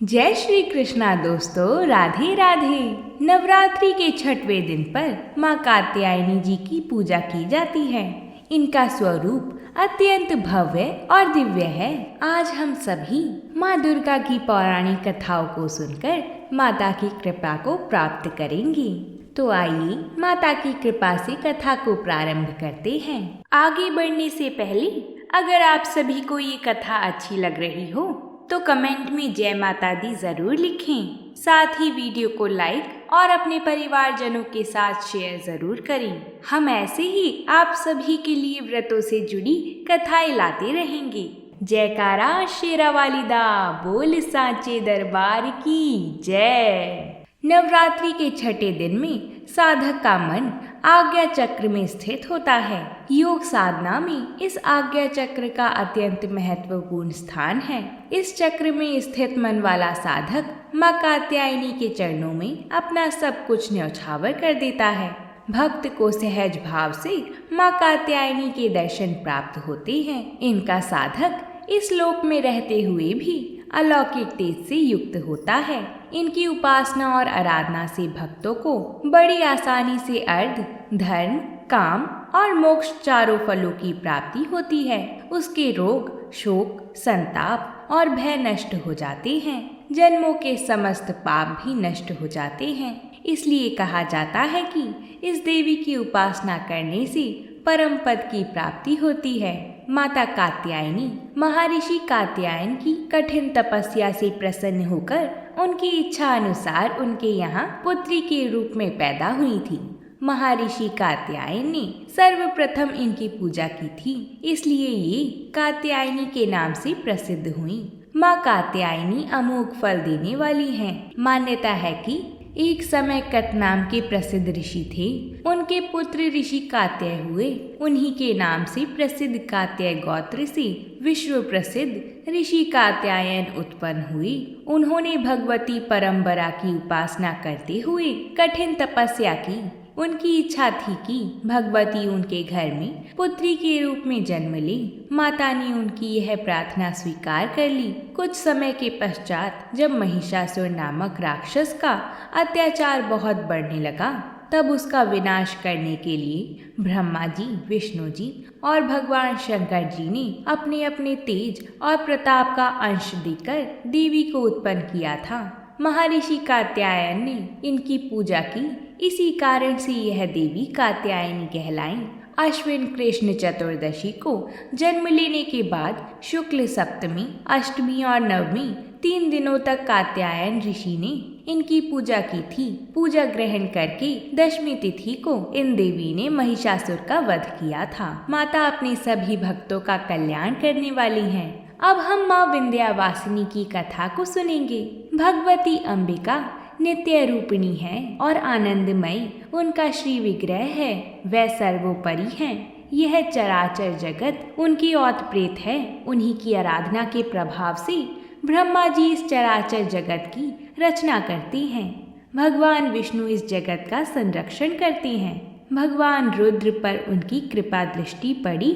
जय श्री कृष्णा दोस्तों, राधे राधे। नवरात्रि के छठवें दिन पर माँ कात्यायनी जी की पूजा की जाती है। इनका स्वरूप अत्यंत भव्य और दिव्य है। आज हम सभी माँ दुर्गा की पौराणिक कथाओं को सुनकर माता की कृपा को प्राप्त करेंगे। तो आइए माता की कृपा से कथा को प्रारंभ करते हैं। आगे बढ़ने से पहले अगर आप सभी को ये कथा अच्छी लग रही हो तो कमेंट में जय माता दी जरूर लिखें। साथ ही वीडियो को लाइक और अपने परिवारजनों के साथ शेयर जरूर करें। हम ऐसे ही आप सभी के लिए व्रतों से जुड़ी कथाएं लाते रहेंगे। जयकारा शेरा वाली दा, बोल साचे दरबार की जय। नवरात्रि के छठे दिन में साधक का मन आज्ञा चक्र में स्थित होता है। योग साधना में इस आज्ञा चक्र का अत्यंत महत्वपूर्ण स्थान है। इस चक्र में स्थित मन वाला साधक माँ कात्यायनी के चरणों में अपना सब कुछ न्यौछावर कर देता है। भक्त को सहज भाव से माँ कात्यायनी के दर्शन प्राप्त होते हैं। इनका साधक इस लोक में रहते हुए भी अलौकिक तेज से युक्त होता है। इनकी उपासना और आराधना से भक्तों को बड़ी आसानी से अर्थ, धर्म, काम और मोक्ष चारों फलों की प्राप्ति होती है। उसके रोग, शोक, संताप और भय नष्ट हो जाते हैं। जन्मों के समस्त पाप भी नष्ट हो जाते हैं। इसलिए कहा जाता है कि इस देवी की उपासना करने से परम पद की प्राप्ति होती है। माता कात्यायनी महर्षि कात्यायन की कठिन तपस्या से प्रसन्न होकर उनकी इच्छा अनुसार उनके यहाँ पुत्री के रूप में पैदा हुई थी। महर्षि कात्यायन ने सर्वप्रथम इनकी पूजा की थी, इसलिए ये कात्यायनी के नाम से प्रसिद्ध हुई। माँ कात्यायनी अमोघ फल देने वाली हैं। मान्यता है कि एक समय कत नाम के प्रसिद्ध ऋषि थे। उनके पुत्र ऋषि कात्याय हुए। उन्हीं के नाम से प्रसिद्ध कात्याय गोत्र से विश्व प्रसिद्ध ऋषि कात्यायन उत्पन्न हुए। उन्होंने भगवती परम्परा की उपासना करते हुए कठिन तपस्या की। उनकी इच्छा थी कि भगवती उनके घर में पुत्री के रूप में जन्म ले। माता ने उनकी यह प्रार्थना स्वीकार कर ली। कुछ समय के पश्चात जब महिषासुर नामक राक्षस का अत्याचार बहुत बढ़ने लगा, तब उसका विनाश करने के लिए ब्रह्मा जी, विष्णु जी और भगवान शंकर जी ने अपने अपने तेज और प्रताप का अंश देकर देवी को उत्पन्न किया था। महर्षि कात्यायन ने इनकी पूजा की। इसी कारण से यह देवी कात्यायनी कहलाई। अश्विन कृष्ण चतुर्दशी को जन्म लेने के बाद शुक्ल सप्तमी, अष्टमी और नवमी 3 दिनों तक कात्यायन ऋषि ने इनकी पूजा की थी। पूजा ग्रहण करके दशमी तिथि को इन देवी ने महिषासुर का वध किया था। माता अपने सभी भक्तों का कल्याण करने वाली हैं। अब हम माँ विंध्यावासिनी की कथा को सुनेंगे। भगवती अंबिका नित्य रूपिणी है और आनंदमयी उनका श्री विग्रह है। वह सर्वोपरि हैं। यह चराचर जगत उनकी ओत प्रेत है। उन्हीं की आराधना के प्रभाव से ब्रह्मा जी इस चराचर जगत की रचना करते हैं। भगवान विष्णु इस जगत का संरक्षण करते हैं। भगवान रुद्र पर उनकी कृपा दृष्टि पड़ी,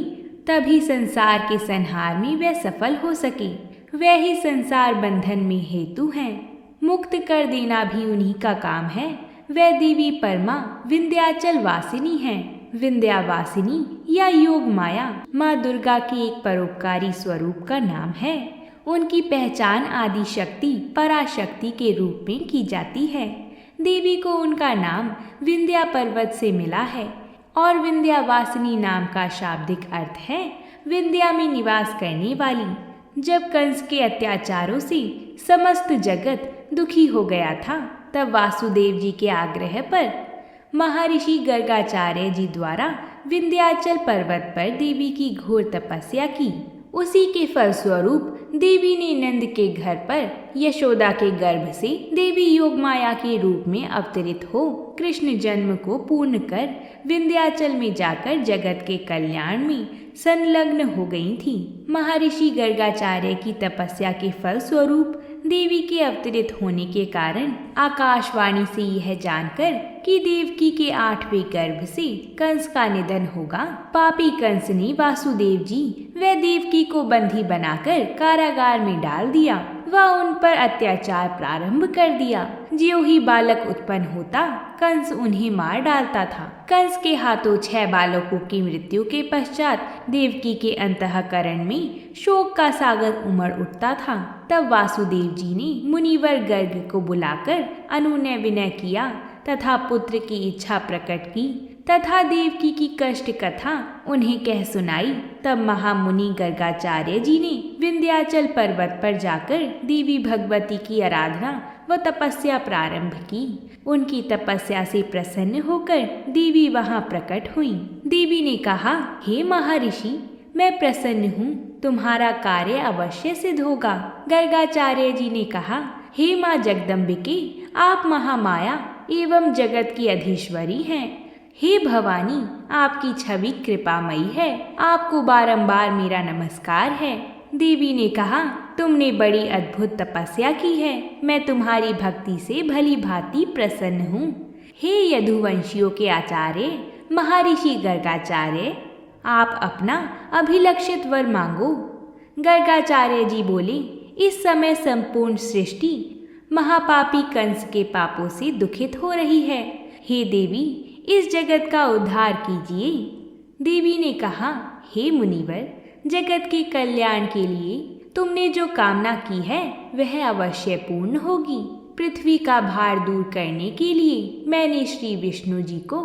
तभी संसार के संहार में वह सफल हो सके। वह ही संसार बंधन में हेतु हैं। मुक्त कर देना भी उन्हीं का काम है। वह देवी परमा विंध्याचल वासिनी हैं। विंध्यावासिनी या योग माया माँ दुर्गा के एक परोपकारी स्वरूप का नाम है। उनकी पहचान आदि शक्ति पराशक्ति के रूप में की जाती है। देवी को उनका नाम विंध्या पर्वत से मिला है और विंध्यावासिनी नाम का शाब्दिक अर्थ है विंध्या में निवास करने वाली। जब कंस के अत्याचारों से समस्त जगत दुखी हो गया था, तब वासुदेव जी के आग्रह पर महर्षि गर्गाचार्य जी द्वारा विंध्याचल पर्वत पर देवी की घोर तपस्या की। उसी के फलस्वरूप देवी ने नंद के घर पर यशोदा के गर्भ से देवी योगमाया के रूप में अवतरित हो कृष्ण जन्म को पूर्ण कर विंध्याचल में जाकर जगत के कल्याण में संलग्न हो गई थी। महर्षि गर्गाचार्य की तपस्या के फलस्वरूप देवी के अवतरित होने के कारण आकाशवाणी से यह जानकर कि देवकी के 8वें गर्भ से कंस का निधन होगा, पापी कंस ने वासुदेव जी व देवकी को बंदी बनाकर कारागार में डाल दिया। वह उन पर अत्याचार प्रारंभ कर दिया। ज्यों ही बालक उत्पन्न होता, कंस उन्हें मार डालता था। कंस के हाथों 6 बालकों की मृत्यु के पश्चात देवकी के अंतःकरण में शोक का सागर उमड़ उठता था। तब वासुदेव जी ने मुनिवर गर्ग को बुलाकर अनुनय विनय किया तथा पुत्र की इच्छा प्रकट की तथा देवकी की कष्ट कथा उन्हें कह सुनाई। तब महामुनि गर्गाचार्य जी ने विंध्याचल पर्वत पर जाकर देवी भगवती की आराधना व तपस्या प्रारंभ की। उनकी तपस्या से प्रसन्न होकर देवी वहां प्रकट हुई। देवी ने कहा, हे महर्षि, मैं प्रसन्न हूँ, तुम्हारा कार्य अवश्य सिद्ध होगा। गर्गाचार्य जी ने कहा, हे माँ जगदम्बिके, आप महामाया एवं जगत की अधीश्वरी हैं। हे भवानी, आपकी छवि कृपामयी है, आपको बारंबार मेरा नमस्कार है। देवी ने कहा, तुमने बड़ी अद्भुत तपस्या की है, मैं तुम्हारी भक्ति से भली भांति प्रसन्न हूँ। हे यदुवंशियों के आचार्य महर्षि गर्गाचार्य, आप अपना अभिलक्षित वर मांगो। गर्गाचार्य जी बोले, इस समय संपूर्ण सृष्टि महापापी कंस के पापों से दुखित हो रही है। हे देवी, इस जगत का उद्धार कीजिए। देवी ने कहा, हे मुनिवर, जगत के कल्याण के लिए तुमने जो कामना की है वह अवश्य पूर्ण होगी। पृथ्वी का भार दूर करने के लिए मैंने श्री विष्णु जी को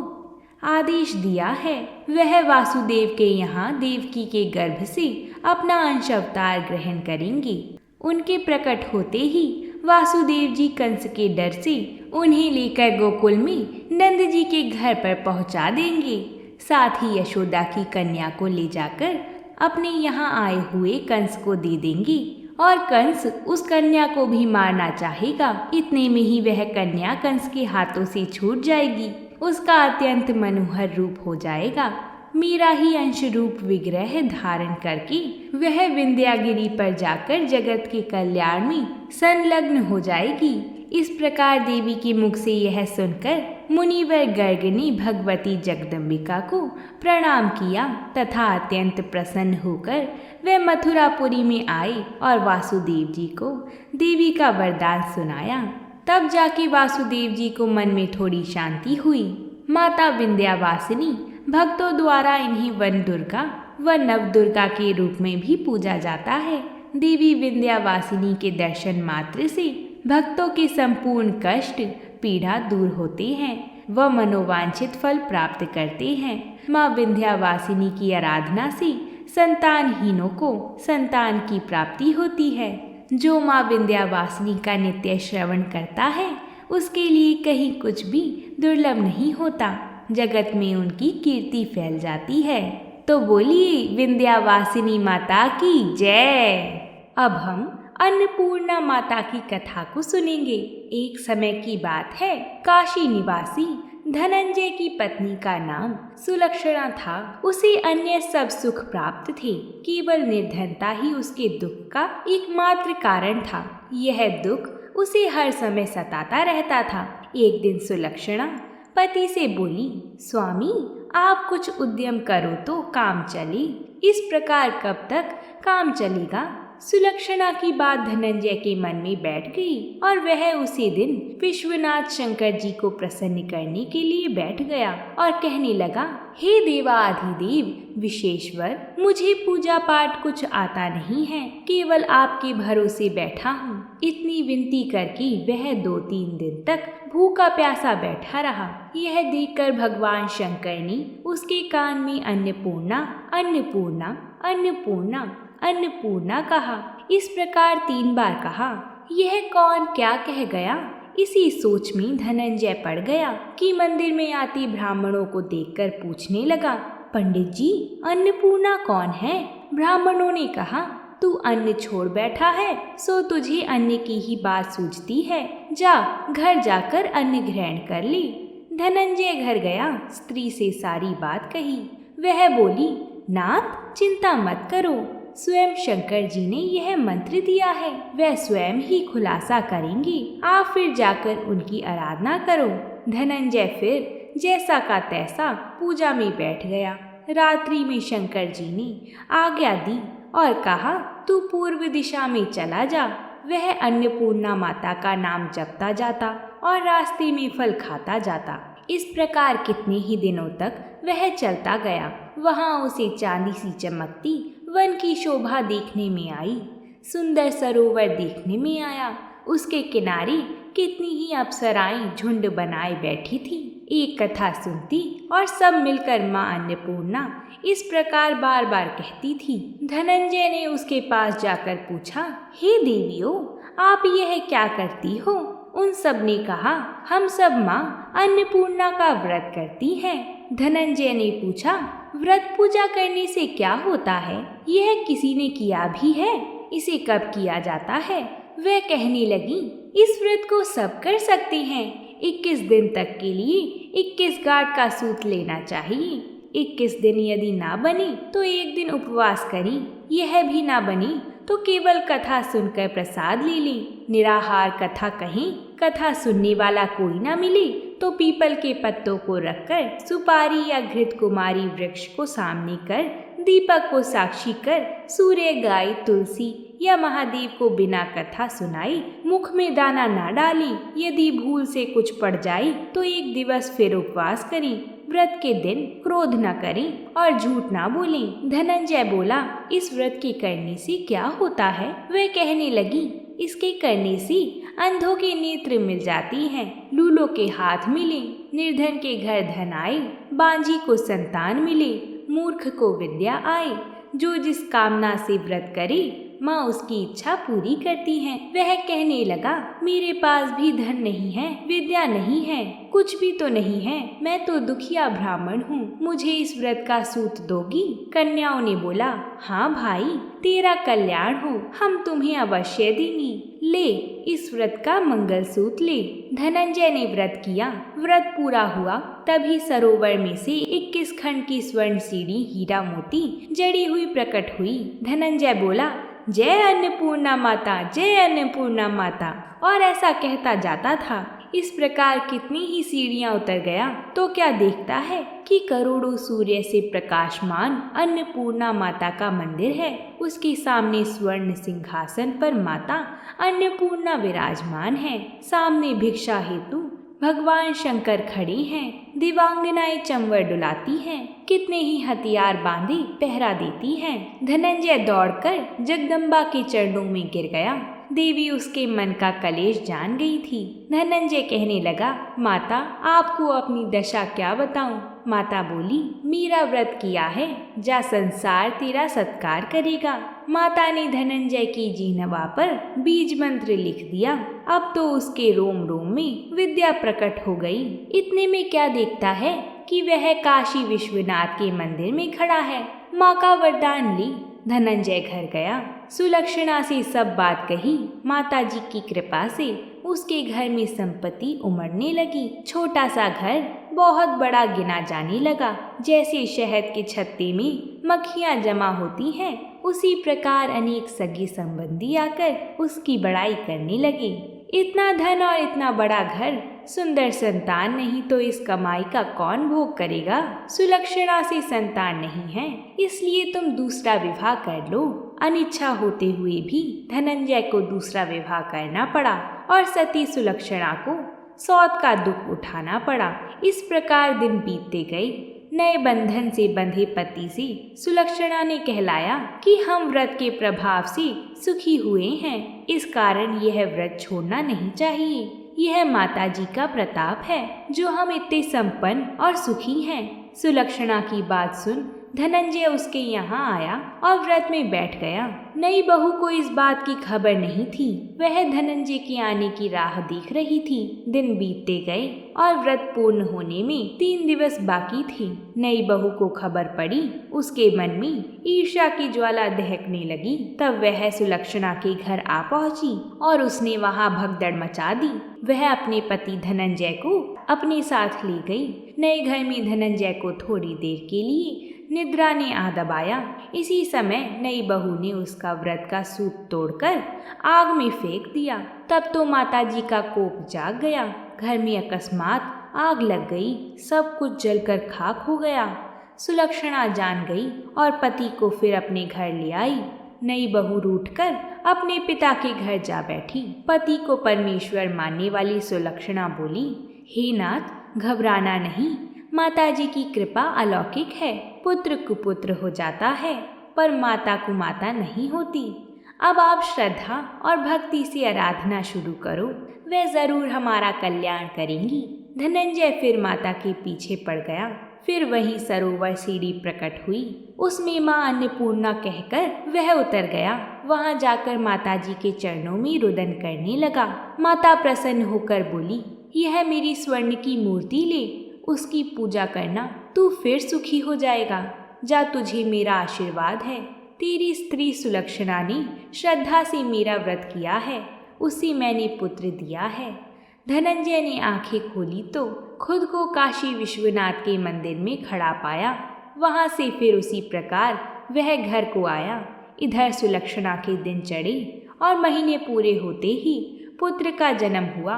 आदेश दिया है। वह वासुदेव के यहाँ देवकी के गर्भ से अपना अंश अवतार ग्रहण करेंगे। उनके प्रकट होते ही वासुदेव जी कंस के डर से उन्हें लेकर गोकुल में नंद जी के घर पर पहुंचा देंगे। साथ ही यशोदा की कन्या को ले जाकर अपने यहाँ आए हुए कंस को दे देंगे और कंस उस कन्या को भी मारना चाहेगा। इतने में ही वह कन्या कंस के हाथों से छूट जाएगी। उसका अत्यंत मनोहर रूप हो जाएगा। मेरा ही अंश रूप विग्रह धारण करके वह विंध्यागिरी पर जाकर जगत के कल्याण में संलग्न हो जाएगी। इस प्रकार देवी के मुख से यह सुनकर मुनिवर गर्ग ने भगवती जगदम्बिका को प्रणाम किया तथा अत्यंत प्रसन्न होकर वे मथुरापुरी में आए और वासुदेव जी को देवी का वरदान सुनाया। तब जाके वासुदेव जी को मन में थोड़ी शांति हुई। माता विंध्यावासिनी भक्तों द्वारा इन्हें वन दुर्गा व नव दुर्गा के रूप में भी पूजा जाता है। देवी विंध्यावासिनी के दर्शन मात्र से भक्तों के संपूर्ण कष्ट पीड़ा दूर होते हैं व मनोवांछित फल प्राप्त करते हैं। माँ विंध्यावासिनी की आराधना से संतानहीनों को संतान की प्राप्ति होती है। जो माँ विंध्यावासिनी का नित्य श्रवण करता है उसके लिए कहीं कुछ भी दुर्लभ नहीं होता। जगत में उनकी कीर्ति फैल जाती है। तो बोलिए विंध्यावासिनी माता की जय। अब हम अन्नपूर्णा माता की कथा को सुनेंगे। एक समय की बात है, काशी निवासी धनंजय की पत्नी का नाम सुलक्षणा था। उसे अन्य सब सुख प्राप्त थे, केवल निर्धनता ही उसके दुख का एकमात्र कारण था। यह दुख उसे हर समय सताता रहता था। एक दिन सुलक्षणा पति से बोली, स्वामी आप कुछ उद्यम करो तो काम चले। इस प्रकार कब तक काम चलेगा? सुलक्षणा की बात धनंजय के मन में बैठ गई और वह उसी दिन विश्वनाथ शंकर जी को प्रसन्न करने के लिए बैठ गया और कहने लगा, हे देवाधिदेव विशेश्वर, मुझे पूजा पाठ कुछ आता नहीं है, केवल आपके भरोसे बैठा हूँ। इतनी विनती करके वह 2-3 दिन तक भूखा प्यासा बैठा रहा। यह देखकर भगवान शंकर ने उसके कान में अन्नपूर्णा अन्नपूर्णा अन्नपूर्णा अन्नपूर्णा कहा। इस प्रकार 3 बार कहा। यह कौन क्या कह गया? इसी सोच में धनंजय पड़ गया कि मंदिर में आती ब्राह्मणों को देखकर पूछने लगा, पंडित जी अन्नपूर्णा कौन है? ब्राह्मणों ने कहा, तू अन्न छोड़ बैठा है सो तुझे अन्न की ही बात सूझती है। जा घर जाकर अन्न ग्रहण कर ले। धनंजय घर गया, स्त्री से सारी बात कही। वह बोली, नाथ चिंता मत करो, स्वयं शंकर जी ने यह मंत्र दिया है, वह स्वयं ही खुलासा करेंगे। आप फिर जाकर उनकी आराधना करो। धनंजय फिर जैसा का तैसा पूजा में बैठ गया। रात्रि में शंकर जी ने आज्ञा दी और कहा, तू पूर्व दिशा में चला जा। वह अन्नपूर्णा माता का नाम जपता जाता और रास्ते में फल खाता जाता। इस प्रकार कितने ही दिनों तक वह चलता गया। वहाँ उसे चांदी सी चमकती वन की शोभा देखने में आई, सुंदर सरोवर देखने में आया। उसके किनारे कितनी ही अप्सराएं झुंड बनाए बैठी थी, एक कथा सुनती और सब मिलकर माँ अन्नपूर्णा इस प्रकार बार बार कहती थी। धनंजय ने उसके पास जाकर पूछा, हे देवियों, आप यह क्या करती हो? उन सब ने कहा, हम सब माँ अन्नपूर्णा का व्रत करती हैं। धनंजय ने पूछा, व्रत पूजा करने से क्या होता है? यह किसी ने किया भी है? इसे कब किया जाता है? वह कहने लगी, इस व्रत को सब कर सकते हैं। 21 दिन तक के लिए 21 गांठ का सूत लेना चाहिए। 21 दिन यदि ना बने तो एक दिन उपवास करें। यह भी ना बने तो केवल कथा सुनकर प्रसाद ले लें। निराहार कथा कहें, कथा सुनने वाला कोई ना मिले तो पीपल के पत्तों को रखकर सुपारी या घृत कुमारी वृक्ष को सामने कर, दीपक को साक्षी कर, सूर्य, गाय, तुलसी या महादेव को बिना कथा सुनाई मुख में दाना ना डालें। यदि भूल से कुछ पड़ जाए तो एक दिवस फिर उपवास करें। व्रत के दिन क्रोध न करें और झूठ ना बोलें। धनंजय बोला, इस व्रत के करने से क्या होता है? वह कहने लगी, इसके करने से अंधों के नेत्र मिल जाती हैं, लूलों के हाथ मिले, निर्धन के घर धन आए, बांझी को संतान मिले, मूर्ख को विद्या आए। जो जिस कामना से व्रत करे माँ उसकी इच्छा पूरी करती हैं। वह कहने लगा, मेरे पास भी धन नहीं है, विद्या नहीं है, कुछ भी तो नहीं है। मैं तो दुखिया ब्राह्मण हूँ, मुझे इस व्रत का सूत दोगी? कन्याओं ने बोला, हाँ भाई, तेरा कल्याण हो, हम तुम्हें अवश्य देंगे। ले, इस व्रत का मंगल सूत ले। धनंजय ने व्रत किया। व्रत पूरा हुआ तभी सरोवर में से 21 खंड की स्वर्ण सीढ़ी हीरा मोती जड़ी हुई प्रकट हुई। धनंजय बोला, जय अन्नपूर्णा माता, जय अन्नपूर्णा माता, और ऐसा कहता जाता था। इस प्रकार कितनी ही सीढ़ियां उतर गया तो क्या देखता है कि करोड़ों सूर्य से प्रकाशमान अन्नपूर्णा माता का मंदिर है। उसके सामने स्वर्ण सिंहासन पर माता अन्नपूर्णा विराजमान है। सामने भिक्षा हेतु भगवान शंकर खड़े हैं। दिवांगनाएं चंवर डुलाती हैं। कितने ही हथियार बांधे पहरा देती हैं। धनंजय दौड़कर जगदम्बा के चरणों में गिर गया। देवी उसके मन का कलेश जान गई थी। धनंजय कहने लगा, माता, आपको अपनी दशा क्या बताऊं? माता बोली, मेरा व्रत किया है, जा संसार तेरा सत्कार करेगा। माता ने धनंजय की जीहवा पर बीज मंत्र लिख दिया। अब तो उसके रोम रोम में विद्या प्रकट हो गई। इतने में क्या देखता है कि वह काशी विश्वनाथ के मंदिर में खड़ा है। माँ का वरदान ली। धनंजय घर गया, सुलक्षणा से सब बात कही। माता जी की कृपा से उसके घर में संपत्ति उमड़ने लगी। छोटा सा घर बहुत बड़ा गिना जाने लगा। जैसे शहद के छत्ते में मक्खियाँ जमा होती हैं, उसी प्रकार अनेक सगे संबंधी आकर उसकी बड़ाई करने लगे। इतना धन और इतना बड़ा घर, सुंदर संतान नहीं तो इस कमाई का कौन भोग करेगा? सुलक्षणा से संतान नहीं है, इसलिए तुम दूसरा विवाह कर लो। अनिच्छा होते हुए भी धनंजय को दूसरा विवाह करना पड़ा और सती सुलक्षणा को सौत का दुख उठाना पड़ा। इस प्रकार दिन बीतते गए। नए बंधन से बंधे पति से सुलक्षणा ने कहलाया कि हम व्रत के प्रभाव से सुखी हुए हैं, इस कारण यह व्रत छोड़ना नहीं चाहिए। यह माता जी का प्रताप है जो हम इतने संपन्न और सुखी हैं। सुलक्षणा की बात सुन धनंजय उसके यहाँ आया और व्रत में बैठ गया। नई बहू को इस बात की खबर नहीं थी। वह धनंजय के आने की राह देख रही थी। दिन बीतते गए और व्रत पूर्ण होने में 3 दिवस बाकी थे। नई बहू को खबर पड़ी। उसके मन में ईर्ष्या की ज्वाला दहकने लगी। तब वह सुलक्षणा के घर आ पहुंची और उसने वहां भगदड़ मचा दी। वह अपने पति धनंजय को अपने साथ ले गई। नए घर में धनंजय को थोड़ी देर के लिए निद्रा ने आ दबाया। इसी समय नई बहू ने उसका व्रत का सूत तोड़कर आग में फेंक दिया। तब तो माताजी का कोप जाग गया। घर में अकस्मात आग लग गई। सब कुछ जलकर खाक हो गया। सुलक्षणा जान गई और पति को फिर अपने घर ले आई। नई बहू रूठकर अपने पिता के घर जा बैठी। पति को परमेश्वर मानने वाली सुलक्षणा बोली, हे नाथ, घबराना नहीं, माताजी की कृपा अलौकिक है। पुत्र कुपुत्र हो जाता है पर माता कुमाता नहीं होती। अब आप श्रद्धा और भक्ति से आराधना शुरू करो, वे जरूर हमारा कल्याण करेंगी। धनंजय फिर माता के पीछे पड़ गया। फिर वहीं सरोवर सीढ़ी प्रकट हुई, उसमें माँ अन्नपूर्णा कहकर वह उतर गया। वहां जाकर माताजी के चरणों में रुदन करने लगा। माता प्रसन्न होकर बोली, यह मेरी स्वर्ण की मूर्ति ले, उसकी पूजा करना, तू फिर सुखी हो जाएगा। जा, तुझे मेरा आशीर्वाद है। तेरी स्त्री सुलक्षणा ने श्रद्धा से मेरा व्रत किया है, उसे मैंने पुत्र दिया है। धनंजय ने आंखें खोली तो खुद को काशी विश्वनाथ के मंदिर में खड़ा पाया। वहां से फिर उसी प्रकार वह घर को आया। इधर सुलक्षणा के दिन चढ़े और महीने पूरे होते ही पुत्र का जन्म हुआ।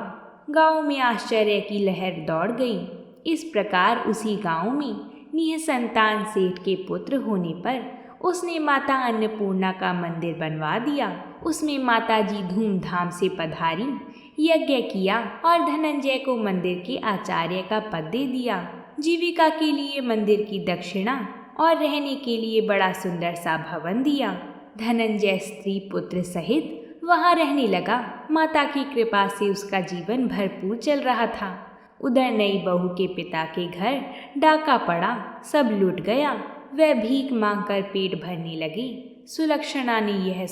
गांव में आश्चर्य की लहर दौड़ गई। इस प्रकार उसी गांव में निःसंतान सेठ के पुत्र होने पर उसने माता अन्नपूर्णा का मंदिर बनवा दिया। उसमें माताजी धूमधाम से पधारी, यज्ञ किया और धनंजय को मंदिर के आचार्य का पद दे दिया। जीविका के लिए मंदिर की दक्षिणा और रहने के लिए बड़ा सुंदर सा भवन दिया। धनंजय स्त्री पुत्र सहित वहां रहने लगा। माता की कृपा से उसका जीवन भरपूर चल रहा था। उधर नई बहू के पिता के घर डाका पड़ा, सब लूट गया। वह भीख मांगकर पेट भरने लगी। सुलक्षणा ने यह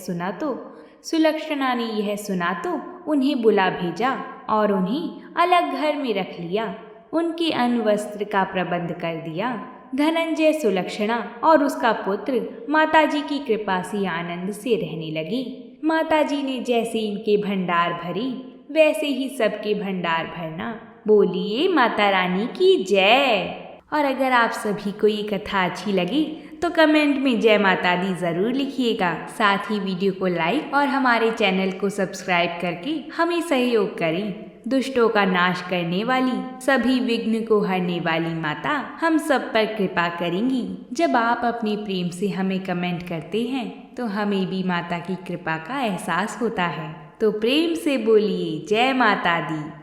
सुना तो उन्हें बुला भेजा और उन्हें अलग घर में रख लिया। उनके अन्न वस्त्र का प्रबंध कर दिया। धनंजय, सुलक्षणा और उसका पुत्र माताजी की कृपा से आनंद से रहने लगे। माताजी ने जैसे इनके भंडार भरे, वैसे ही सबके भंडार भरना। बोलिए माता रानी की जय। और अगर आप सभी को ये कथा अच्छी लगी तो कमेंट में जय माता दी ज़रूर लिखिएगा। साथ ही वीडियो को लाइक और हमारे चैनल को सब्सक्राइब करके हमें सहयोग करें। दुष्टों का नाश करने वाली, सभी विघ्न को हरने वाली माता हम सब पर कृपा करेंगी। जब आप अपने प्रेम से हमें कमेंट करते हैं तो हमें भी माता की कृपा का एहसास होता है। तो प्रेम से बोलिए जय माता दी।